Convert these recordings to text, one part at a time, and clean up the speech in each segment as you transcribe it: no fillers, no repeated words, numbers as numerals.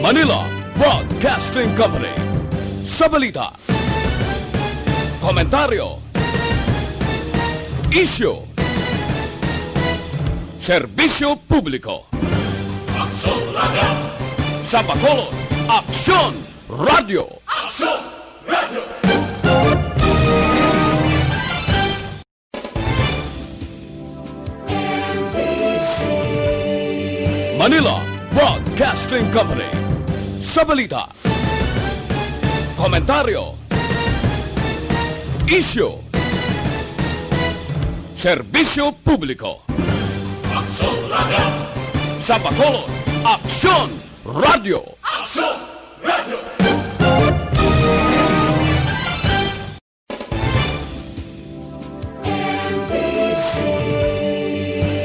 Manila Broadcasting Company. Sa balita, komentaryo, isyu, serbisyo publiko. Aksyon Radio! Sa Bacolod, Aksyon Radio! Aksyon Radio! Manila Broadcasting Company. Sa balita, komentaryo, isyu, serbisyo publiko. Aksyon Radio! Sa Bacolod, Aksyon Radio! Aksyon Radio!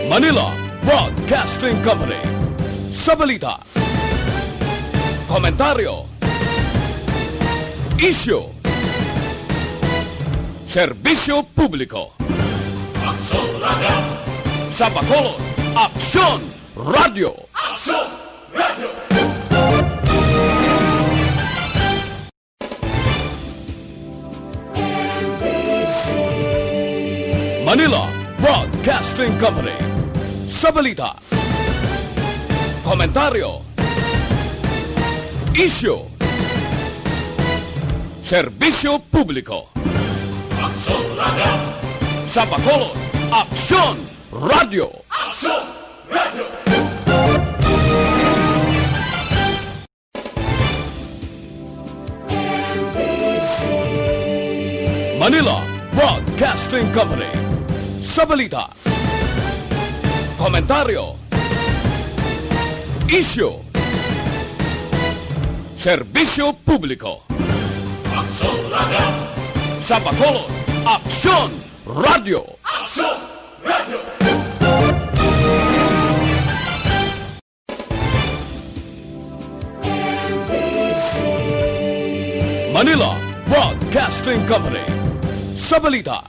Manila Broadcasting Company. Sa balita, komentaryo, isyu, serbisyo publiko. Aksyon Radio! Sa Bacolod, Aksyon Radio! Aksyon Radio! Manila Broadcasting Company. Sa balita, komentaryo, isyu, serbisyo publiko. Aksyon Radio! Sa Bacolod, Aksyon Radio! Aksyon Radio! Manila Broadcasting Company. Sa balita, komentaryo, isyu, serbisyo publiko. Aksyon Radio! Sa Bacolod, Aksyon Radio! Aksyon Radio! Manila Broadcasting Company. Sa balita,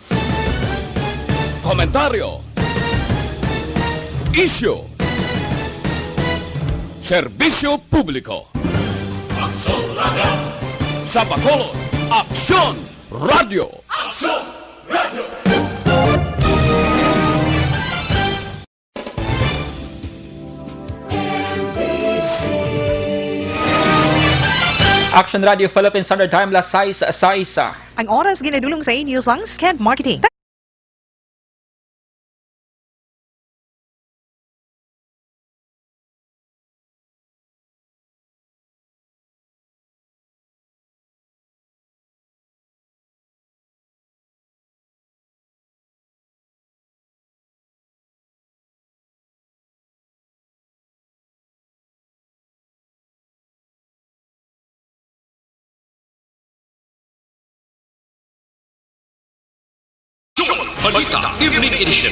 komentaryo, isyu, serbisyo publiko. Aksyon Radio! Sa Bacolod, Aksyon Radio! Aksyon Radio! Aksyon Radio Philippine Standard Time, las 6 sa isa. Ang oras ginadulong sa inyo ang Scant Marketing. Balita Evening Edition.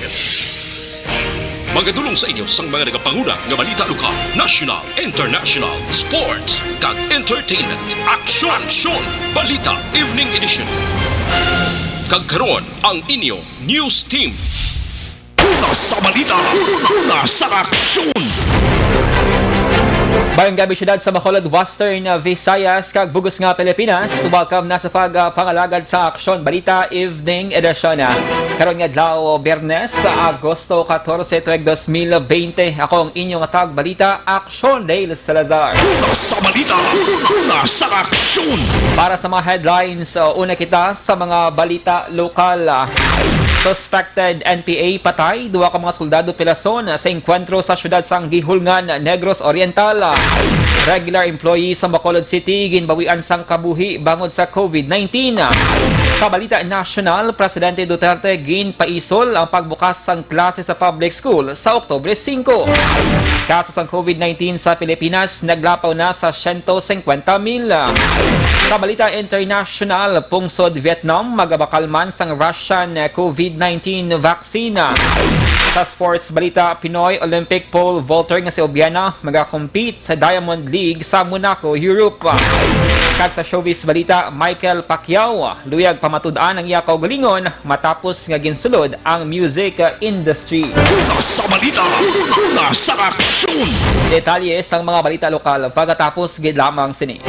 Magadulong sa inyo sang mga nagapanguna nga balita lokal, national, international, sports, kag entertainment. Aksyon! Balita Evening Edition. Kag karon ang inyo news team. Una sa balita, una sa aksyon. Bayang gabi syudad sa Bacolod, Western Visayas, kag bugos nga Pilipinas. Welcome na sa pangalagad sa Aksyon Balita Evening Edition. Karon nga adlaw Biyernes sa Agosto 14, 2020. Ako ang inyong atag balita, Aksyon Dale Salazar. Una sa balita, una sa aksyon. Para sa mga headlines, una kita sa mga balita lokal. Suspected NPA patay, duwa ka mga soldado pilason sa engkwentro sa syudad sang Gihulngan, Negros Oriental. Regular employee sa Bacolod City ginbawian sang kabuhi bangod sa COVID-19. Sa balita national, Presidente Duterte ginpaisol ang pagbukas sang klase sa public school sa Oktubre 5. Kaso sang COVID-19 sa Pilipinas naglapaw na sa 150,000. Sa balita international, pungsod Vietnam magabakalman sang Russian COVID-19 vaccine. Sa sports balita, Pinoy Olympic pole vaulter nga si Obiana magakompete sa Diamond League sa Monaco, Europe. Kag sa showbiz balita, Michael Pacquiao luyag pamatud-an ang iya kaugalingon matapos nga ginsulod ang music industry. Una sa balita, una sa aksyon. Detalye sang mga balita lokal pagkatapos gid lamang sini.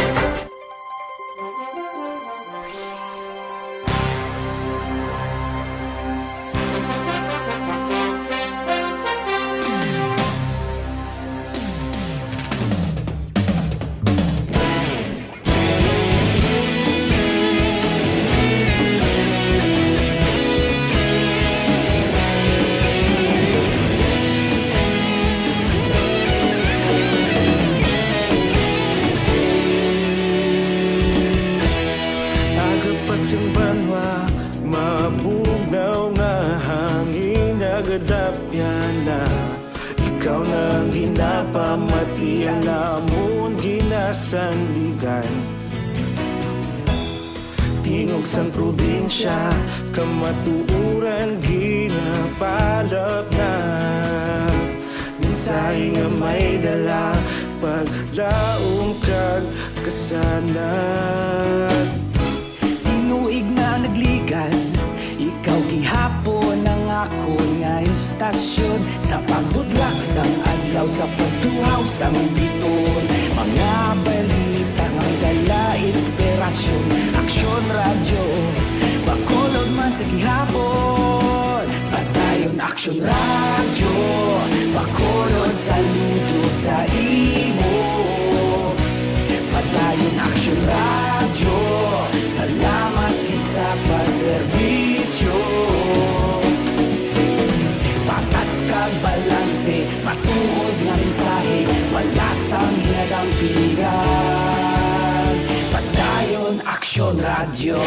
Pasimbanwa, mabugnaw nga hangin nagadapyan na. Ikaw nang ginapamatian namon ginasandigan. Tingog sang probinsya, kamatuuran ginapalap na. Minsay nga may dala, paglaong kag kasanat. Tinuig na nagligan, ikaw gihapon ang ako nga istasyon. Sa pagbudlak sang adlaw, sa pagtuhaw sang biton. Mga balita nga dala inspirasyon. Aksyon radyo, bakolod man sa gihapon. Padayon aksyon radyo, bakolod saludo sa imo. Padayon aksyon radyo, salamat isa pagserbisyo. Patas kag balanse, matuod nga mensahe, wala sang ginadampingan. Padayon aksyon radyo.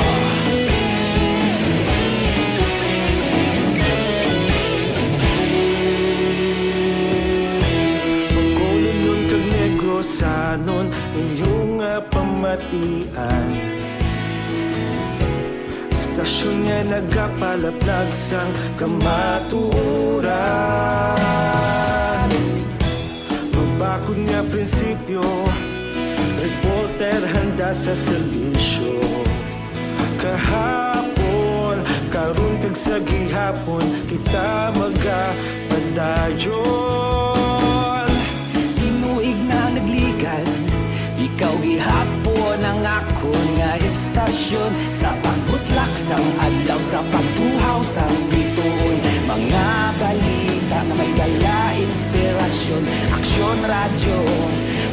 Magkulon nun kag negros sanon inyong pamatian. Istasyon nga nagapalaplag sang kamatuuran. Magbakod nga prinsipyo, reporter handa sa serbisyo. Kahapon, karon kag sa gihapon, kita magapadayon. Tinuig na nagligan, ikaw gihapon ang ako nga istasyon. Sa pagbutlak sang adlaw, sa pagtuhaw sang biton. Mga balita na may dala inspirasyon. Aksyon radyo,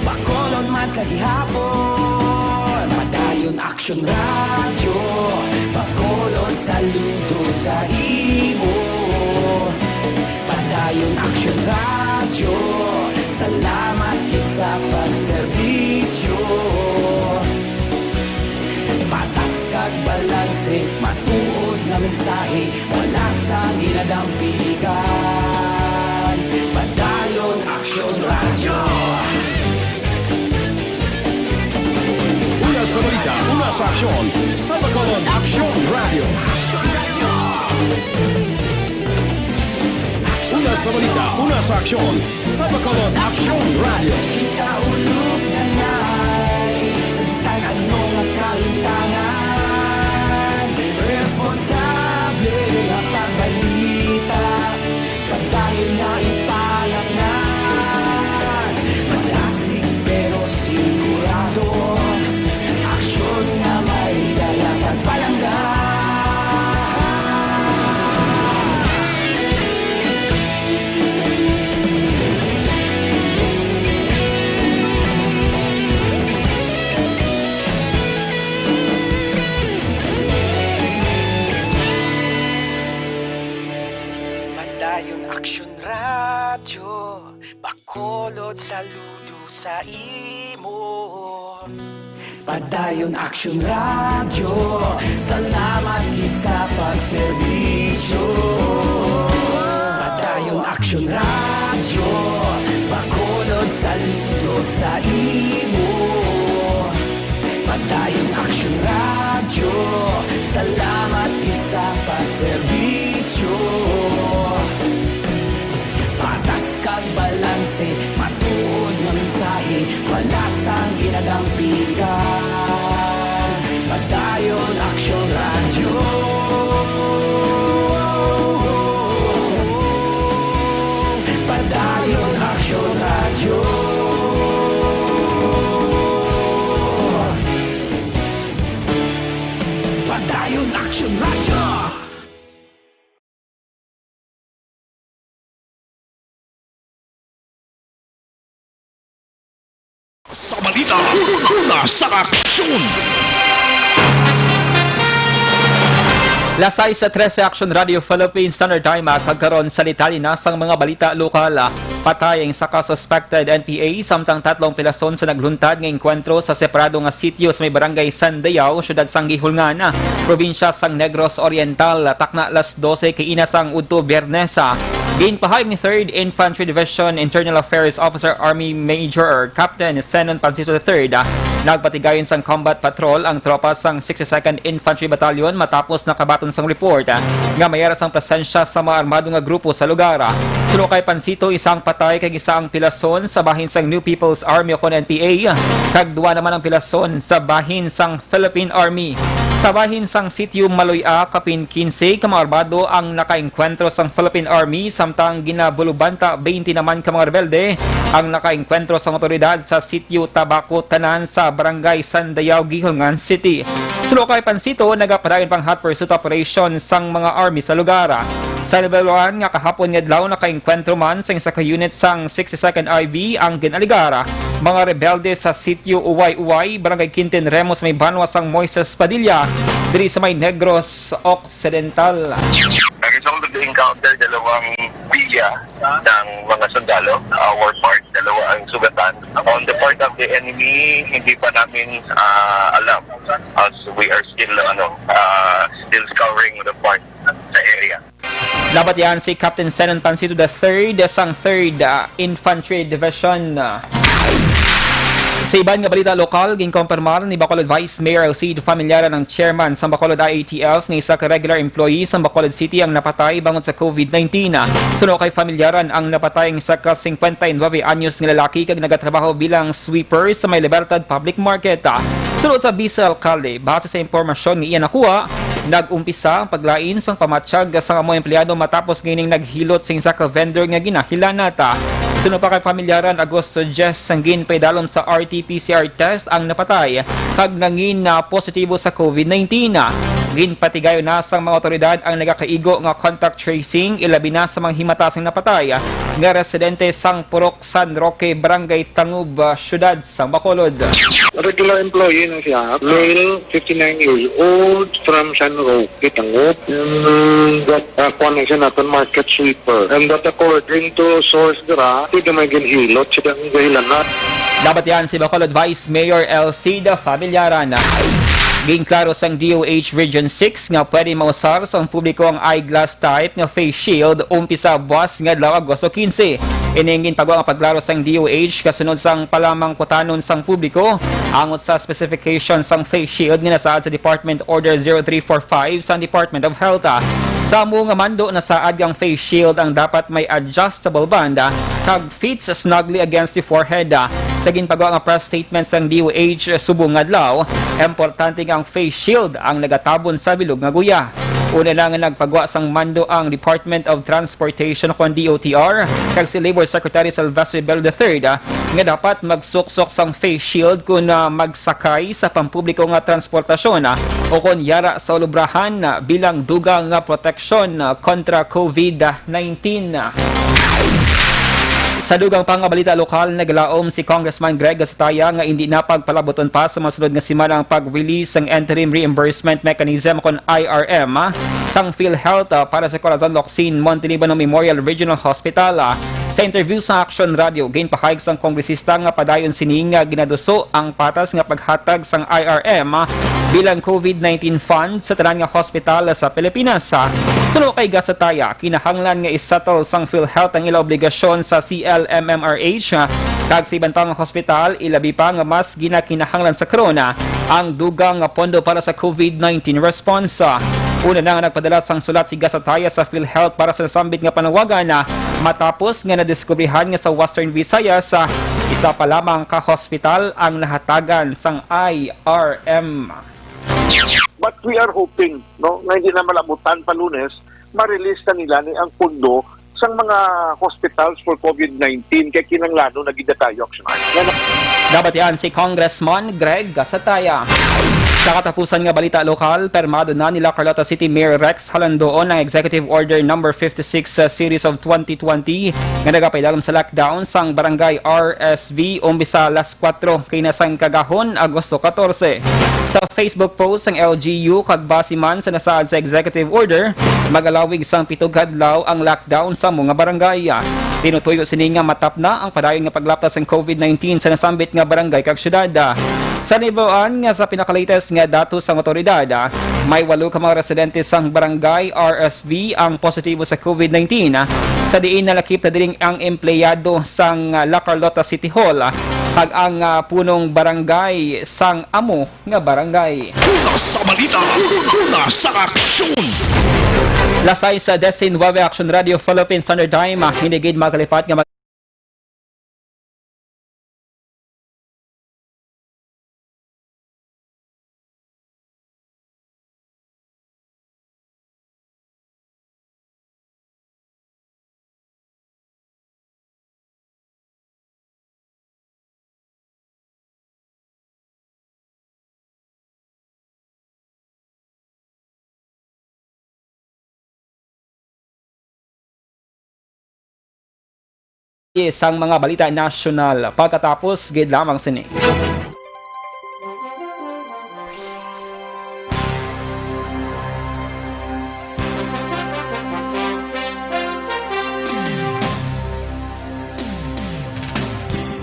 bakolod man sa gihapon. Padayon aksyon radyo, bakolod saludo sa imo. Padayon aksyon radyo, salamat kit sa pagserbisyo. Patas kag balanse, matuod nga mensahe, wala sang ginadampigan. Padayon aksyon radyo. Una sa balita, una sa aksyon, sa Bacolod Aksyon Radio. Una sa balita, una sa aksyon, sa Bacolod Aksyon Radio. Ikaulog na ngay, sa bisan anong kalintangan. Responsable nga pagbalita, pagdayon nga ipalangnan. Malasig pero sigurado, aksyon nga may dala pagpalanggan. Padayon aksyon radyo, bakolod saludo sa imo. Padayon aksyon radyo, salamat kit sa pagserbisyo. Padayon aksyon radyo, bakolod saludo sa imo. Padayon aksyon radyo, salamat kit sa pagserbisyo. Patas kag balanse, matuod nga mensahe, wala sang ginadampigan. Sa balita, una sa aksyon. Lasay sa 13 Aksyon Radio Philippines Standard Time kagkaroon sa litali na sang mga balita lokal. Patay ang saka suspected NPA samtang 3 pilason sa nagluntad ng enkwentro sa separado nga sitio sa may barangay San Dayao, syudad sang Gihulngan, probinsya sang Negros Oriental. Takna alas 12 kay inasang udto Biyernes. Ginpahayag ni 3rd Infantry Division Internal Affairs Officer Army Major Captain Senon Pancito III. Nagpatigayon sang combat patrol ang tropa sang 62nd Infantry Battalion matapos nakabaton sang report nga mayara sang presensya sa mga armado nga grupo sa lugar. Suno kay Pancito, isang patay kag isang pilason sa bahin sang New People's Army o NPA, kag duwa naman ang pilason sa bahin sang Philippine Army. Sa bahin sang sitio Maloy-a, kapin 15 ka mga armado ang nakaengkwentro sang Philippine Army, samtang ginabulubanta 20 naman ka mga rebelde ang nakaengkwentro sang otoridad sa sitio Tabaco Tanan sa barangay San Dayao, Gihulngan City. Sulo kay Pancito, nagapadayon pang hot pursuit operation sang mga army sa lugar. Sa level 1 nga kahapon nga adlaw nakaengkwentro man sa isa ka unit sang 62nd IB ang ginaligara mga rebelde sa sitio Uway-Uway, barangay Quintin Remos, may banwa sang Moises Padilla diri sa may Negros Occidental. Nag-resolve the encounter, dalawang bilya ng mga sundalo, our part, dalawa ang sugatan. On the part of the enemy, hindi pa namin alam as we are still scouring the part sa area. Labat yan si Captain Senon Pancito III sang 3rd Infantry Division. Sa iban nga balita lokal, ginkompirmar ni Bacolod Vice Mayor LC Familiara ng chairman sa Bacolod IATF ng isa ka regular employee sa Bacolod City ang napatay bangon sa COVID-19. Suno kay Familiaran ang napatay ang isa ka 59 anyos nga lalaki kag nagatrabaho bilang sweeper sa may Libertad Public Market. Sunod sa Vice Alcalde, base sa impormasyon ni iyan nakuha, nag-umpisa ang paglain sang pamatsyag sa mga empleyado matapos ngayon naghilot sa isa ka vendor nga ginahilanata. Sunod pa kay Familiaran, Agosto 10 sanggin paidalom sa RT-PCR test ang napatay kag nangin na positibo sa COVID-19. Ginpatigayo na sang mga otoridad ang nagakaigo nga contact tracing, ilabi na sa mga himatasang napatay nga residente sang Purok San Roque, Barangay Tangub, syudad sang Bacolod. Regular employee na siya, male, 59 years old, from San Roque, Tangub, and that connection natin market sweeper. And that according to source dira, hindi may ginhilot siya ang dahilan na. Dapat yan si Bacolod Vice Mayor Elcida Familiaran. Ginklaro sang DOH Region 6 nga pwede mausar sa publiko ang eyeglass type nga face shield umpisa buwas nga adlaw Agosto 15. Iningin pagwa ang paglaro sang DOH kasunod sang palamang kutanon sang publiko angot sa specification sang face shield nga nasaad sa Department Order 0345 sang Department of Health. Sa mga mando na saad ang face shield ang dapat may adjustable band kag fits snugly against the forehead. Sa ginpagawa nga press statement sang DOH subong adlaw, importante ang face shield ang nagatabon sa bilog nga guya. Una na nga nagpagwa sang mando ang Department of Transportation kon DOTR kag si Labor Secretary Salazar nga dapat magsuksok sang face shield kung magsakay sa pampubliko nga transportasyon o kung yara sa ulubrahan bilang dugang nga proteksyon kontra COVID-19. Sa dugang pang balita lokal, naglaom si Congressman Greg Gasataya nga hindi na pagpalaboton pa sa masunod nga simana ang pag-release ng interim reimbursement mechanism kon IRM sang PhilHealth para sa Corazon Locsin Montelibano Memorial Regional Hospital. Sa interview sa Aksyon Radio, ginpahayag sang kongresista nga padayon sining nga ginaduso ang patas nga paghatag sang IRM bilang COVID-19 fund sa tanan nga hospital sa Pilipinas. Suno kay Gasataya, kinahanglan nga isettle sang PhilHealth ang ila obligasyon sa CLMMRH kag sa ibang pang hospital, ilabi pa nga mas ginakinahanglan sa corona ang dugang nga pondo para sa COVID-19 response. Una na nga nagpadala sang sulat si Gasataya sa PhilHealth para sa nasambit nga panawagan matapos nga nadiskubrihan nga sa Western Visayas isa pa lamang ka hospital ang nahatagan sang IRM. But we are hoping, no, na hindi na malabutan pa Lunes, ma-release kanila ni ang pundo sa mga hospitals for COVID-19 kay kinanglano na gida tayo aksyon. Dapat yan si Congressman Greg Gasataya. Sa katapusan nga balita lokal, permado na nila Carlota City Mayor Rex Halandoon ang Executive Order No. 56 Series of 2020 nga nagapaidalam sa lockdown sang Barangay RSV umbisa alas 4 kay nasang kagahon Agosto 14. Sa Facebook post ang LGU kag basiman sa nasaad sa Executive Order, magalawig sang 7 kadlaw ang lockdown sa mga barangay. Tinutuyo sini nga matap na ang padayon nga paglaptas ng COVID-19 sa nasambit nga barangay kag syudad. Sa nibawaan nga sa pinakalatest nga datos sa otoridad, may 8 ka mga residente sang barangay RSV ang positibo sa COVID-19. Sa diin nalakip na din ang empleyado sang La Carlota City Hall kag ang punong barangay sang amo nga barangay. Una sa balita, una sa aksyon. Lasay sa Desin Wawe Action Radio Philippine Standard Time, hinigid magkalipat nga isang mga balita national pagkatapos gid lamang sini.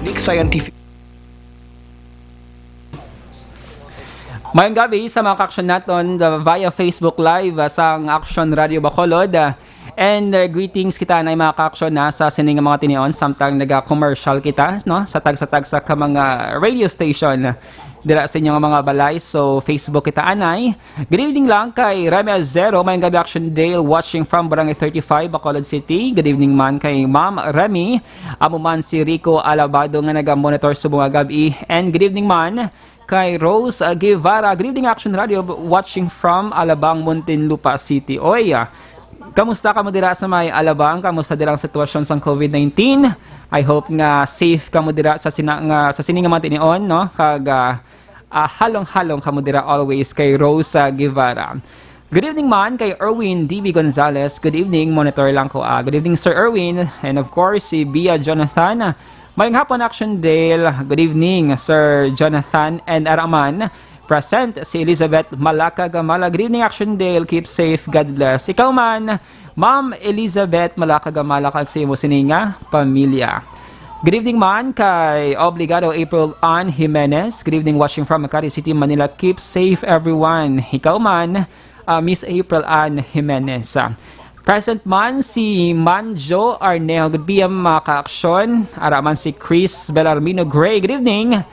Nick Scientific. Mayong gabi sa mga ka-action naton via Facebook Live sa Aksyon Radio Bacolod. And greetings kita na mga ka-action na sa sining mga tinion samtang naga-commercial kita no sa tag sa mga radio station dira sa inyong mga balay. So Facebook kita anay. Good evening lang kay Remy Azero, mayong gabi Action Dale watching from Barangay 35 Bacolod City. Good evening man kay Ma'am Remy. Amo man si Rico Alabado nga naga-monitor subong gabi. And good evening man kay Rose Guevara. Good evening Action Radio watching from Alabang, Muntinlupa City. Oy, kamusta ka mo dira sa may Alabang? Kamusta dira ang sitwasyon sa COVID-19? I hope nga safe ka mo dira sa sining nga tinion no kag halong-halong ka mo dira always kay Rose Guevara. Good evening man kay Erwin DB Gonzalez. Good evening, monitor lang ko. Good evening Sir Erwin, and of course si Bia Jonathan. Mayong hapon Action Dale. Good evening Sir Jonathan and Araman. Present si Elizabeth Malaka Gamala. Good evening Action Dale. Keep safe. God bless. Ikaw man, Ma'am Elizabeth Malaka Gamala kag sa imo sininga pamilya. Good evening man kay Obligado April Ann Jimenez. Good evening watching from Makati City, Manila. Keep safe everyone. Ikaw man, Miss April Ann Jimenez. Present man si Manjo Arneo. Good PM mga ka-aksyon. Araman si Chris Bellarmino Gray. Good evening.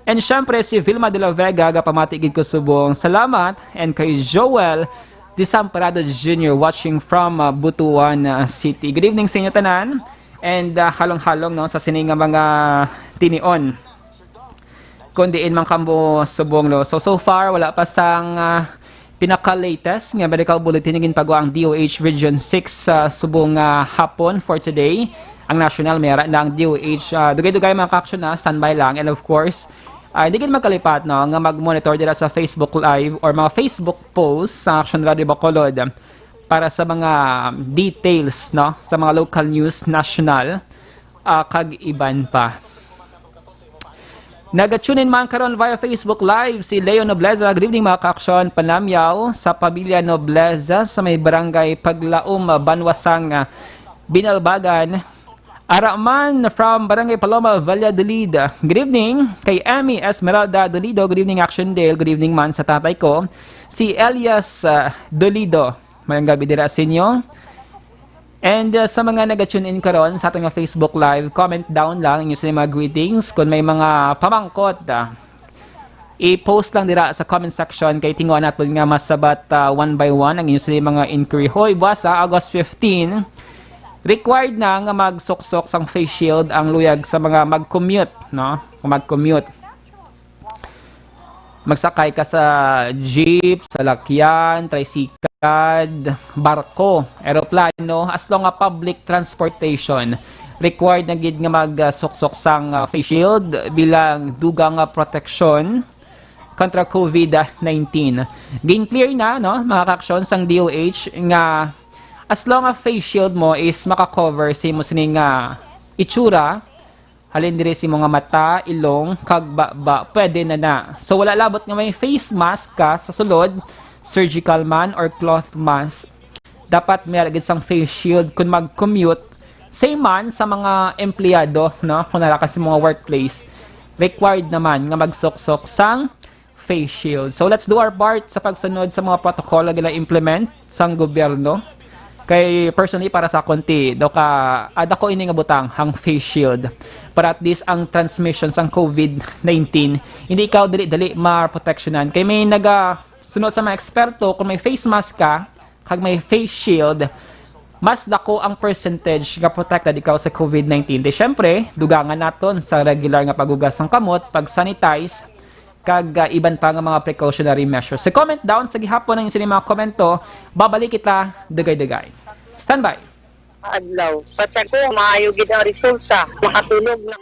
And syempre si Vilma de la Vega, pamatigid ko subong salamat. And kay Joel Desamparado Jr. watching from Butuan City. Good evening sa inyo tanan. And halong-halong no, sa sining mga tinion. Kung diin man kambo subong no. So far, wala pa sang pinaka-latest nga medical bulletin ng ginpagawa ang DOH Region 6 subong hapon for today. Ang national mera ng DOH. Dugay-dugay mga ka-action na, standby lang. And of course, hindi gin magkalipat no, nga mag-monitor dira sa Facebook Live or mga Facebook posts sa Action Radio Bacolod para sa mga details no, sa mga local news national kag iban pa. Naga-tune in man karon via Facebook Live si Leo Nobleza. Good evening mga ka-action. Panamyaw sa Pamilya Nobleza sa may barangay Paglaom, Banwasang, Binalbagan. Araman from Barangay Paloma, Valladolid. Good evening kay Amy Esmeralda Dolido. Good evening Action Dale. Good evening man sa tatay ko, si Elias Dolido. Mayang gabi dira sa inyo. And sa mga nag-tune in karon sa ating Facebook Live, comment down lang inyo sa mga greetings. Kung may mga pamangkot, i-post lang dira sa comment section kay tinguan natin nga masabat one by one ang inyo sa mga inquiry. Hoy, buwasa, August 15, required na nga magsuksok sang face shield ang luyag sa mga mag-commute, no? Kung mag-commute. Magsakay ka sa jeep, sa lakyan, tricycle, barko, eroplano, as long as public transportation. Required na gid nga magsuksok sang face shield bilang dugang protection kontra COVID-19. Gain clear na, no, mga ka-aksyon sang DOH nga as long as face shield mo is makakover sa mo sining itsura, halin diri si mga mata, ilong, kag pwede na. So wala labot nga may face mask ka sa sulod, surgical man or cloth mask, dapat may alagid sang face shield kung mag-commute. Same man sa mga empleyado, no, kung nalakas sa mga workplace, required naman nga magsuksok sang face shield. So let's do our part sa pagsunod sa mga protocol na implement sang gobyerno. Kay personally para sa konti, ada ko ini nga butang hang face shield para at least ang transmission sang COVID-19 hindi ikaw dali ma-protectionan. Kay may sunod sa mga eksperto, kung may face mask ka kag may face shield, mas dako ang percentage nga protected ikaw sa COVID-19. Di syempre, dugangan naton sa regular nga pagugas ng kamot, pag-sanitize, kag iban pa nga mga precautionary measures. So comment down sa gihapon ng mga komento, babalik kita dagay-dagay. Stand by. Adlaw. Sa ko, maayo gid ang resulta. Makatulog na.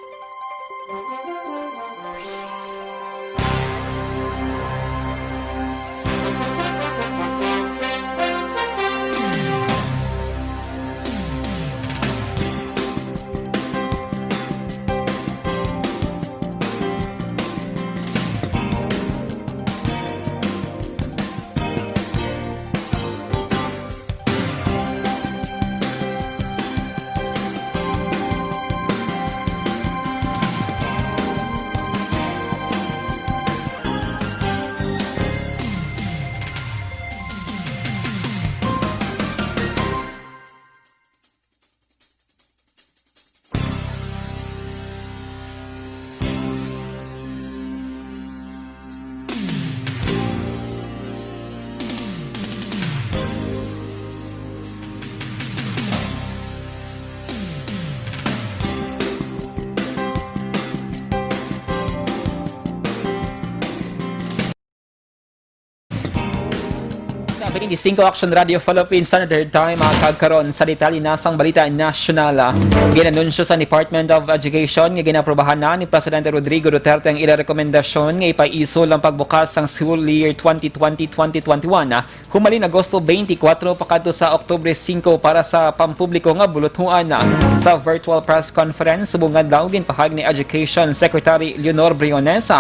Sabi ni 5 Aksyon Radio Philippines Standard Time kagkaron sa detalye na sang balita nasyonal. Ginanunsyo sa Department of Education nga ginaprobahan na ni Presidente Rodrigo Duterte ang ilang rekomendasyon nga ipaisol ang pagbukas sang school year 2020-2021 humalin Agosto 24 pakadto sa Oktubre 5 para sa pampubliko nga buluthuan. Sa virtual press conference subungad daw ginpahag ni Education Secretary Leonor Briones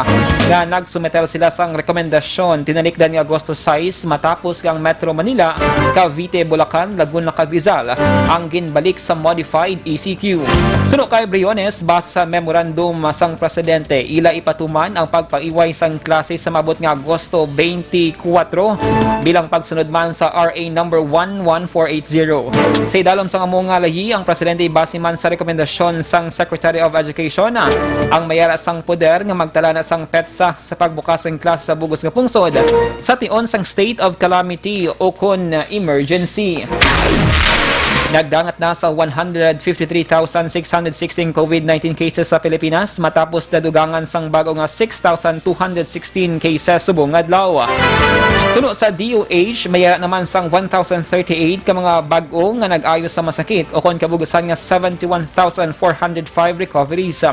nga nagsumeter sila sang rekomendasyon tinalikdan ni Agosto 6 matapos ang Metro Manila, Cavite, Bulacan, Laguna, Rizal ang ginbalik sa modified ECQ. Suno kay Briones, base sa memorandum sang presidente, ila ipatuman ang pagpaiway sang klase sa mabot nga Agosto 24 bilang pagsunod man sa RA number 11480. Sa idalom sang among lahi, ang presidente base man sa rekomendasyon sang Secretary of Education ang mayara sang poder nga magtala na sang petsa sa pagbukas ng klase sa bugos nga pungsod sa tion sang state of calamity o kon emergency. Nagdangat na sa 153,616 COVID-19 cases sa Pilipinas matapos nadugangan sang bago nga 6,216 cases subong adlaw. Suno sa DOH, mayara naman sang 1,038 ka mga bag-o nga nag-ayos sa masakit o kon kabugasan nga 71,405 recoveries.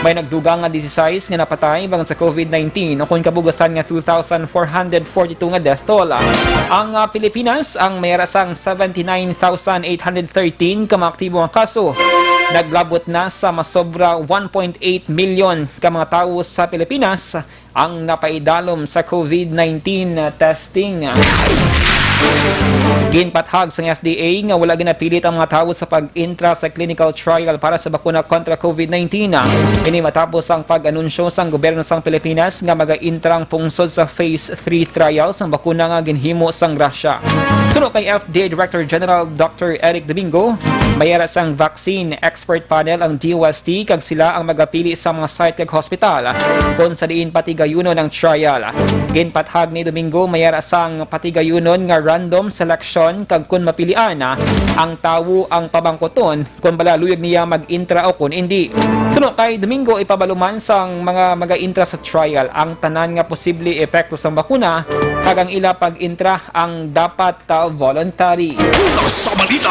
May nagdugang nga 16 nga napatay bang sa COVID-19 o kon kabugasan nga 2,442 nga death toll. Ang Pilipinas ang mayara sang 79,813 ka mga aktibo nga kaso. Naglabot na sa masobra 1.8 million ka mga tao sa Pilipinas ang napaidalom sa COVID-19 testing. Ginpathag sa FDA nga wala ginapilit ang mga tao sa pag-intra sa clinical trial para sa bakuna kontra COVID-19. Ini matapos ang pag-anunsyo sa gobyerno sang Pilipinas nga maga-intrang pungsod sa Phase 3 trials ang bakuna nga ginhimo sang Russia. Suno kay FDA Director General Dr. Eric Domingo, mayara sang vaccine expert panel ang DOST kag sila ang magapili sa mga site kag hospital kung sa diin patigayunon ng trial. Ginpathag ni Domingo, mayara sang patigayunon nga random selection kag kun mapilian ang tawo ang pabangkoton kung balaluyag niya mag-intra o kun hindi. Suno kay Domingo, ipabaluman sang mga maga-intra sa trial ang tanan nga posible epekto sang bakuna kag ang ila pag-intra ang dapat voluntary. Una sa balita,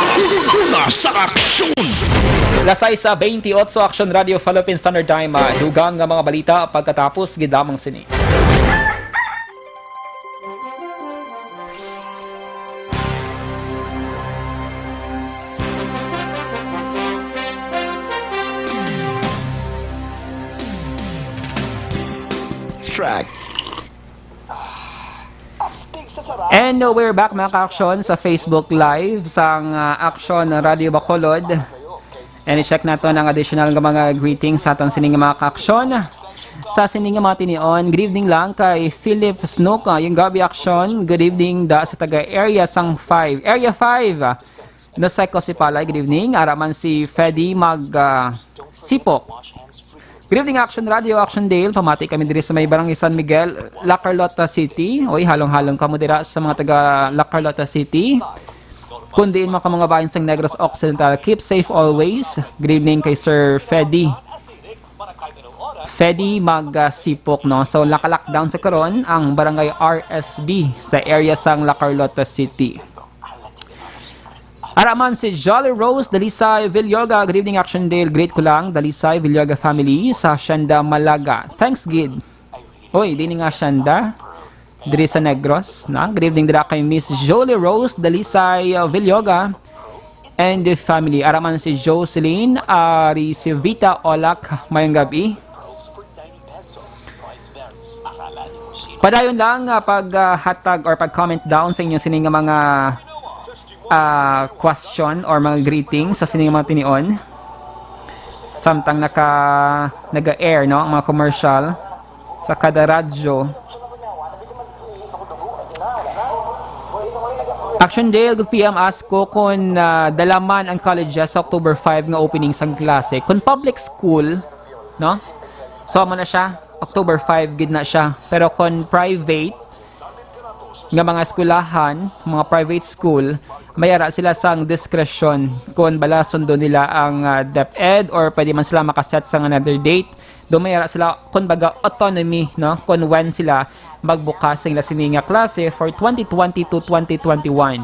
una sa aksyon. Lasay sa 28 Aksyon Radio Philippines Standard Time, dugang nga mga balita pagkatapos gidamang sini. track. And we're back mga ka-aksyon sa Facebook Live sang Aksyon Radio Bacolod. And i-check nato ng additional ng mga greetings sa atong sining mga ka-aksyon. Sa sining mga tinion, good evening lang kay Philip Snook, yung Gabi Aksyon. Good evening da sa taga Area sang 5. Area 5. No Seco si Palay, good evening. Araman si Fedi Sipok. Good evening, Action Radio, Action Dale. Pamati kami diri sa may Barangay San Miguel, La Carlota City. Oy, halong-halong kamo dira sa mga taga La Carlota City. Kundiin mo ka mga bayan sa Negros Occidental. Keep safe always. Good evening kay Sir Fedi Magsipok, no? So, naka-lockdown sa karon ang Barangay RSB sa area sang La Carlota City. Araman si Jolly Rose Dalisay Villoga. Good evening, Action Dale. Great ko lang, Dalisay Villoga family sa Shanda, Malaga. Thanks, Gid. Oy, di nga Shanda. Diri sa Negros. Na? Good evening dira kay Miss Jolly Rose Dalisay Villoga and the family. Araman si Jocelyn si Vita Olak. Mayang gabi. Padayon lang pag-hatag or pag-comment down sa inyo sining mga question or mga greetings sa sining mga tinion samtang naga-air, no, ang mga commercial sa kada radyo. Action Dale, good PM, ask ko kung dalaman ang colleges sa October 5 nga opening sang klase. Kung public school, no, so na siya October 5 gid na siya, pero kung private nga mga eskwelahan, mga private school, mayara sila sang discretion kung bala sundo nila ang DepEd or pwede man sila makaset sang another date. Do mayara sila kung baga autonomy, no, kung when sila magbukas sila sininga klase for 2020 to 2021.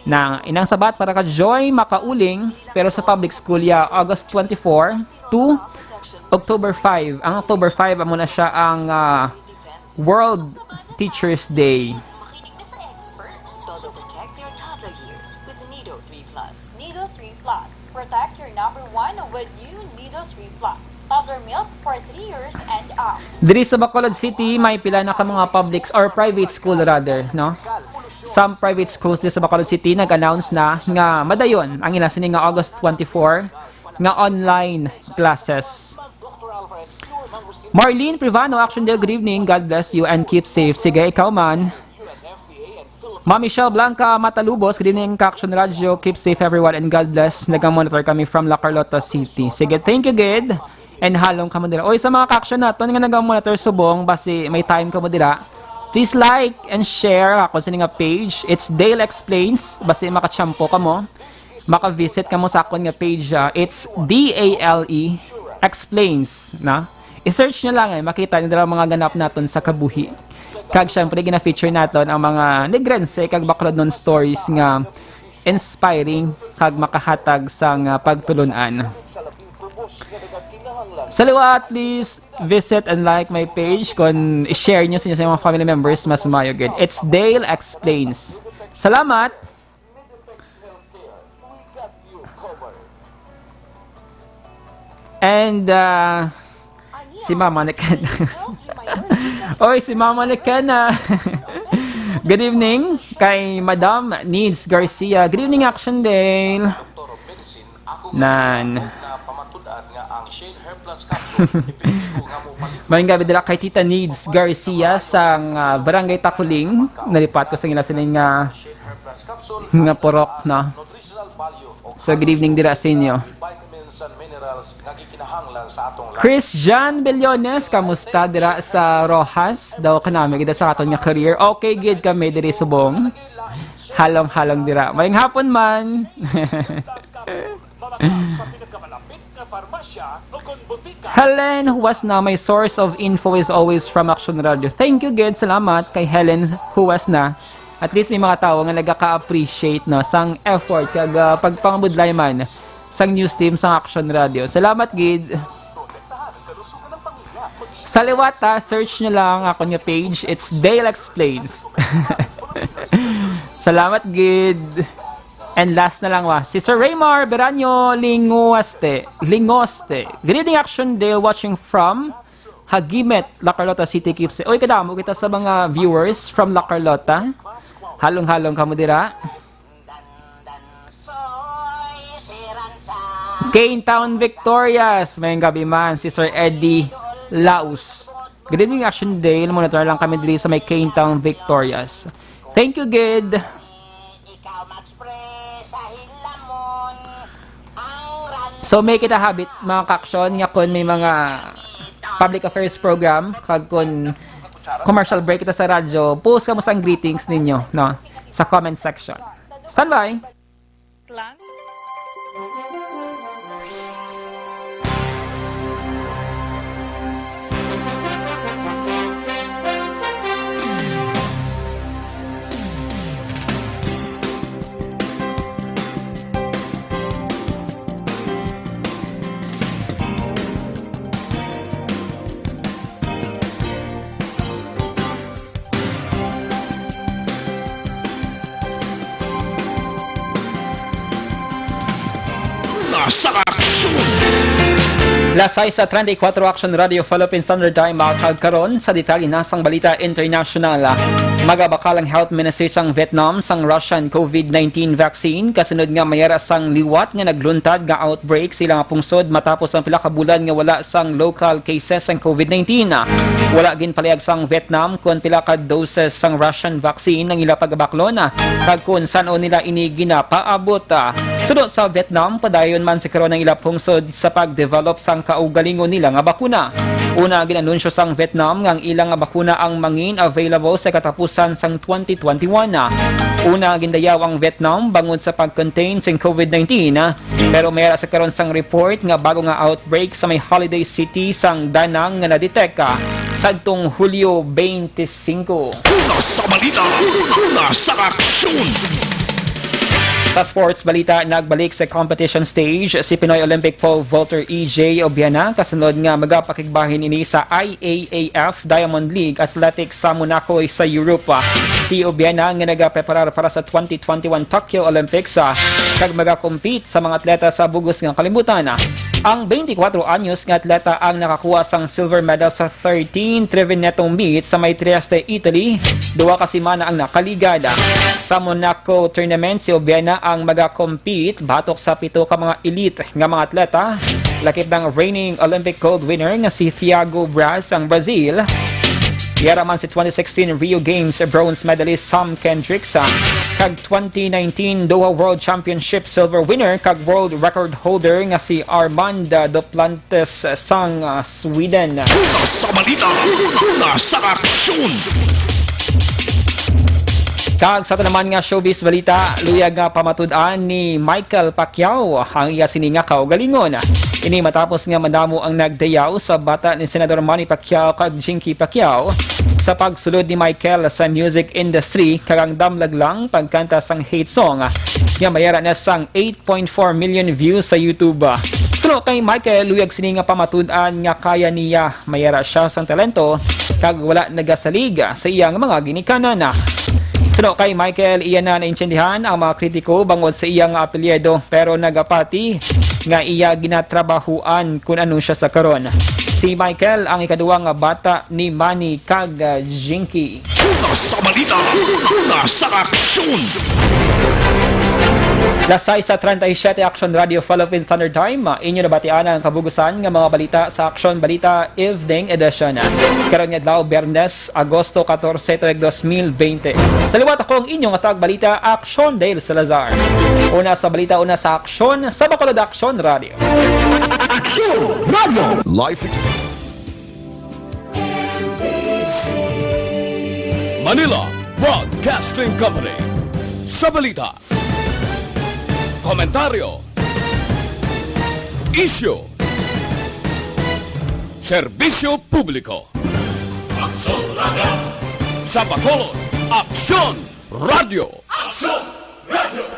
Na inang sabat para ka joy makauling, pero sa public school ya August 24 to October 5. Ang October 5 amo na siya ang World Teachers Day. Protect your number 1 with new Nido 3 Plus. Toddler milk for 3 years and up. Diri sa Bacolod City, may pila na ka mga public or private school rather, no? Some private schools diri sa Bacolod City nag-announce na nga madayon ang inasining nga August 24 nga online classes. Marlene Privano, Action Day, good evening. God bless you and keep safe. Sige, ikaw man. Ma'am Michelle Blanca Matalubos, good evening, Action Radio. Keep safe everyone and God bless. Nag-monitor kami from La Carlota City. Sige, thank you, Gid. And halong kamo dira. Oy, sa mga ka-action naton nga nag-monitor subong basi may time kamo dira. Please like and share ako sa nga page. It's Dale Explains. Basi makachampo kamo. Maka-visit kamo sa akon nga page. It's DALE Explains, na. I-search nyo lang makita nyo dira mga ganap naton sa kabuhi. Kag syempre gina-feature naton ang mga negrense kag background non stories nga inspiring kag makahatag sang pagtulunan. Sa liwat, please visit and like my page kung i-share nyo sa mga family members mas mayo good. It's Dale Explains. Salamat! And si Mama ni Ken. Oy, si Mama ni Ken. Good evening kay Madam Needs Garcia. Good evening, Action Dale. Nan. Mayong gabi dila kay Tita Needs Garcia sang Barangay Takuling. Nalipat ko sa ila sining nga porok, no? So, good evening dira sa inyo. Chris John Bellones, kamusta dira sa Rojas? Daw kanami gid sa aton nga career. Okay gid kami diri subong. Halong-halong dira. Mayong hapon man. Helen, who was na my source of info is always from Action Radio. Thank you gid, salamat kay Helen who was na. At least may mga tao nga nagaka-appreciate no sang effort kag pagpangabudlay man sang news team sang Action Radio. Salamat gid. Sa liwat search nyo lang ako nga page. It's Dale Explains. Salamat gid. And last na lang si Sir Raymar Beranyo Lingoste. Good evening, Action Dale, watching from Hagimet, La Carlota City keeps it. Oy, kadamo kita sa mga viewers from La Carlota. Halong-halong kamo dira. Kane Town Victorious. May gabi man si Sir Eddie Laus. Good evening, Action Day. Monitor lang kami diri sa may Kane Town Victorious. Thank you, Gid. So may kita habit mga kaksyon nga kun may mga public affairs program kag kun commercial break kita sa radyo, post ka mo sang greetings ninyo no sa comment section. Standby. Sa aksyon! Lasay sa 34 Action Radio Philippine Standard Time makagkaron sa detalye nasang balita international. Magabakalang health minister sang Vietnam sang Russian COVID-19 vaccine kasunod nga mayara sang liwat nga nagluntad nga outbreak sila nga pungsod matapos ang pila ka bulan nga wala sang local cases sang COVID-19. Wala gin palayag sang Vietnam kun pila ka doses sang Russian vaccine ang ila pagabaklon kag kun saan nila ini ginapaabot. Sudot sa Vietnam padayon man si karon ang ila pungsod sa pagdevelop sang kaugalingon nila nga bakuna. Una ginanunsyo sang Vietnam nga ang ilang nga bakuna ang mangin available sa katapusan sang 2021. Una gindayaw ang Vietnam bangod sa pag-contain sa COVID-19 pero mayara sa karon sang report nga bago nga outbreak sa may holiday city sang Danang nga nadeteka sadtong Hulyo 25. Una sa balita, una sa aksyon! Sa sports balita, nagbalik sa competition stage si Pinoy Olympic pole vaulter EJ Obiana kasunod nga magapakigbahin ini sa IAAF Diamond League Athletics sa Monaco sa Europa. Si Obiana nga nagapreparar para sa 2021 Tokyo Olympics kag magakompete sa mga atleta sa bugos nga kalibutan. Ang 24 anyos nga atleta ang nakakuha sang silver medal sa 13 trivenetong meet sa may Trieste, Italy. Duwa ka semana ang nakaligada. Sa Monaco tournament si Obiana ang magakompete batok sa 7 ka mga elite nga mga atleta. Lakip ng reigning Olympic gold winner nga si Thiago Braz ang Brazil. Yara man si 2016 Rio Games bronze medalist Sam Kendricks kag 2019 Doha World Championship silver winner kag world record holder nga si Armand Duplantis sang Sweden. Una sa balita, una sa aksyon! Kag sa naman nga showbiz balita, luyag nga pamatud-an ni Michael Pacquiao ang iya sininga kaugalingon. Ini matapos nga madamo ang nagdayaw sa bata ni Senador Manny Pacquiao kag Jinky Pacquiao sa pagsulod ni Michael sa music industry kag ang damlag lang pagkanta sang hate song nga mayara na sang 8.4 million views sa YouTube. Pero kay Michael, luyag sininga pamatud-an nga kaya niya mayara siya sang talento kag wala nagasalig sa iyang mga ginikanan. Suno kay Michael, iya na naintindihan ang mga kritiko bangod sa iyang apelyido pero nagapati nga iya ginatrabahuan kung ano siya sa karon. Si Michael ang ikaduwang bata ni Manny kag Jinky. Una sa balita, una sa aksyon! Lasay sa 37 Action Radio Philippine Standard Time, inyo nabatian ang kabugusan ng mga balita sa Aksyon Balita Evening Edition. Karon nga adlaw Biyernes, Agosto 14, 2020. Sa liwat ako ang inyong atag balita, Aksyon Dale Salazar. Una sa balita, una sa Aksyon, sa Bacolod Aksyon Radio. Aksyon Radio! Live Manila Broadcasting Company. Sa balita, komentaryo, isyu, serbisyo publiko. Aksyon Radio! Sa Bacolod, Aksyon Radio! Aksyon Radio!